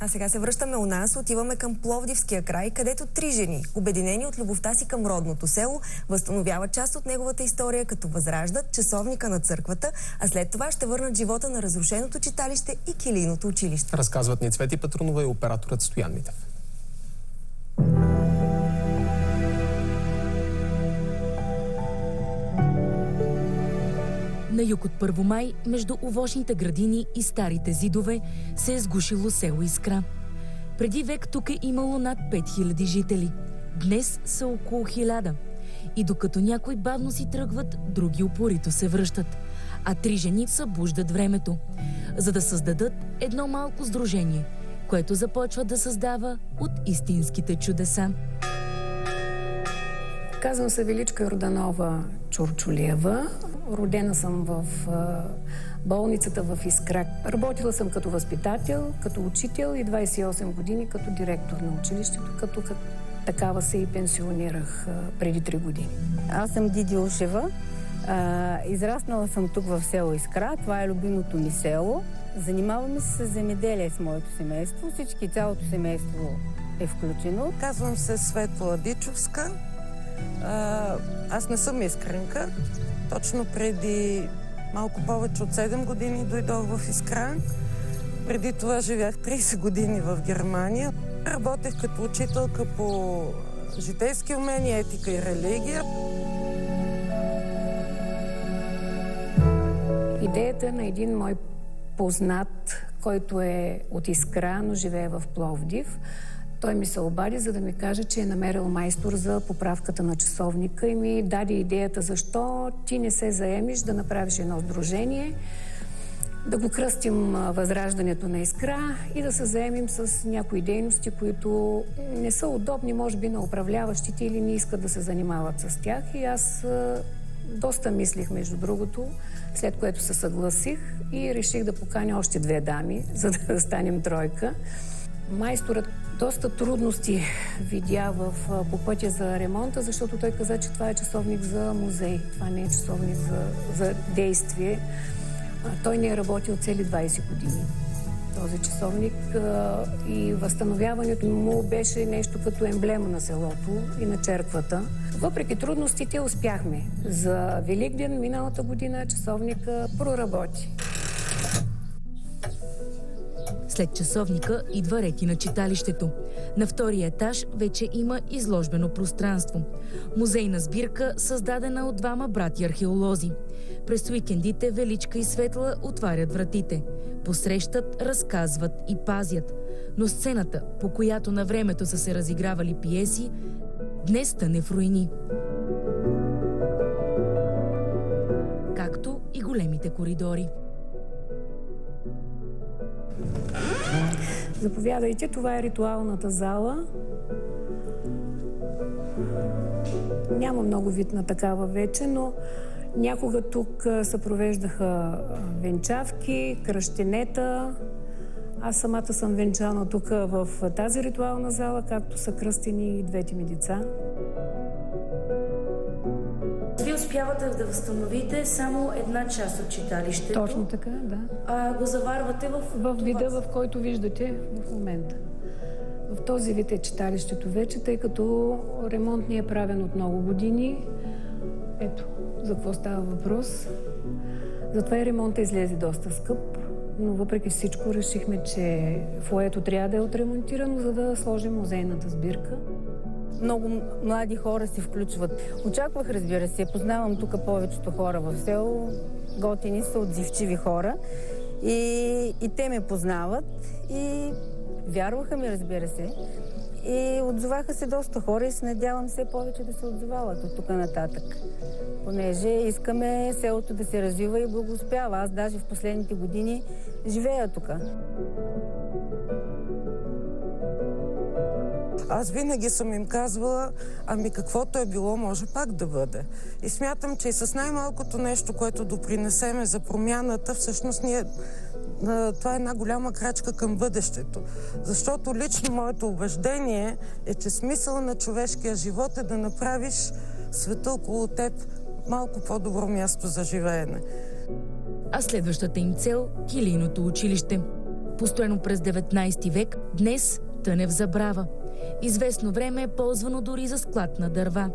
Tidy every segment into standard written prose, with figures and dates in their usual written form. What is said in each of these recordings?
А сега се връщаме у нас, отиваме към Пловдивския край, където 3 жени, обединени от любовта си към родното село, възстановяват част от неговата история, като възраждат часовника на църквата, а след това ще върнат живота на разрушеното читалище и килийното училище. Разказват ни Цвети Петрунова и операторът Стоян Митев. На юг от Първомай, между овощните градини и старите зидове, се е сгушило село Искра. Преди век тук е имало над 5000 жители. Днес са около 1000. И докато някои бавно си тръгват, други упорито се връщат. А 3 жени събуждат времето, за да създадат едно малко сдружение, което започва да създава от истинските чудеса. Казвам се Величка Йорданова Чурчулиева. Родена съм в болницата в Искра. Работила съм като възпитател, като учител и 28 години като директор на училището, като такава се и пенсионирах преди 3 години. Аз съм Диди Ушева. Израснала съм тук в село Искра. Това е любимото ми село. Занимаваме се с земеделие с моето семейство. Цялото семейство е включено. Казвам се Светла Дичовска. Аз не съм искренка. Точно преди малко повече от 7 години дойдох в Искра. Преди това живях 30 години в Германия. Работех като учителка по житейски умения, етика и религия. Идеята на един мой познат, който е от Искра, но живее в Пловдив, той ми се обади, за да ми каже, че е намерил майстор за поправката на часовника и ми даде идеята защо ти не се заемиш да направиш едно сдружение, да го кръстим Възраждането на Искра и да се заемим с някои дейности, които не са удобни, може би, на управляващите или не искат да се занимават с тях. И аз доста мислих, между другото, след което се съгласих и реших да поканя още 2 дами, за да станем 3. Майсторът доста трудности видя по пътя за ремонта, защото той каза, че това е часовник за музей. Това не е часовник за действие. Той не е работил цели 20 години. Този часовник и възстановяването му беше нещо като емблема на селото и на черквата. Въпреки трудностите успяхме. За Великден миналата година часовника проработи. След часовника идва реки на читалището. На 2-ия етаж вече има изложбено пространство. Музейна сбирка, създадена от 2 братя-археолози. През уикендите Величка и Светла отварят вратите. Посрещат, разказват и пазят. Но сцената, по която на времето са се разигравали пиеси, днес тъне в руини. Както и големите коридори. Заповядайте, това е ритуалната зала. Няма много вид на такава вече, но някога тук се провеждаха венчавки, кръщенета. Аз самата съм венчана тук в тази ритуална зала, както са кръстени и 2 ми деца. Вие успявате да възстановите само една част от читалището. Точно така, да. А го заварвате в вида, в който виждате в момента. В този вид е читалището вече, тъй като ремонт не е правен от много години. Ето, за какво става въпрос. Затова и ремонтът излезе доста скъп, но въпреки всичко решихме, че фоайето трябва да е отремонтирано, за да сложим музейната сбирка. Много млади хора се включват. Очаквах, разбира се, познавам тук повечето хора в село. Готини са, отзивчиви хора. И те ме познават и вярваха ми, разбира се. И отзоваха се доста хора и се надявам все повече да се отзовават от тук нататък. Понеже искаме селото да се развива и благоуспява. Аз даже в последните години живея тук. Аз винаги съм им казвала, ами каквото е било, може пак да бъде. И смятам, че и с най-малкото нещо, което допринесеме за промяната, всъщност това е една голяма крачка към бъдещето. Защото лично моето убеждение е, че смисъл на човешкия живот е да направиш света около теб малко по-добро място за живеене. А следващата им цел – килийното училище. Построено през 19 век, днес тъне в забрава. Известно време е ползвано дори за склад на дърва.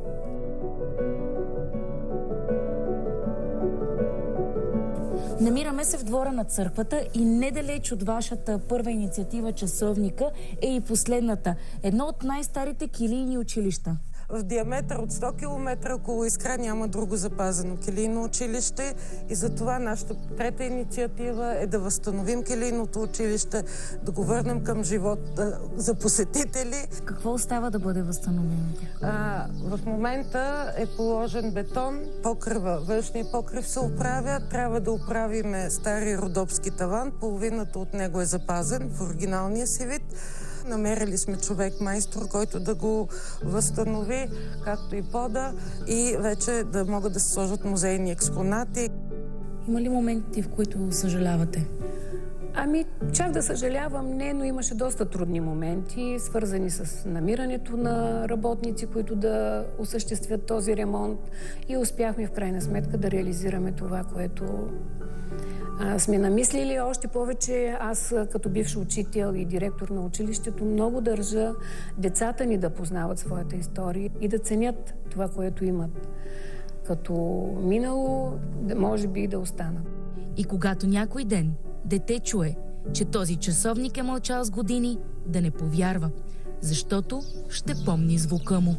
Намираме се в двора на църквата и недалеч от вашата първа инициатива Часовника е и последната. Едно от най-старите килийни училища. В диаметър от 100 км около Искра няма друго запазено килийно училище и затова нашата трета инициатива е да възстановим килийното училище, да го върнем към живот за посетители. Какво остава да бъде възстановено? В момента е положен бетон, външния покрив се оправя, трябва да оправим стария родопски таван, половината от него е запазен в оригиналния си вид. Намерили сме човек-майстор, който да го възстанови, както и пода, и вече да могат да се сложат музейни експонати. Има ли моменти, в които съжалявате? Чак да съжалявам не, но имаше доста трудни моменти, свързани с намирането на работници, които да осъществят този ремонт, и успяхме в крайна сметка да реализираме това, което сме намислили. Още повече аз, като бивш учител и директор на училището, много държа децата ни да познават своята история и да ценят това, което имат като минало, може би и да останат. И когато някой ден дете чуе, че този часовник е мълчал с години, да не повярва, защото ще помни звука му.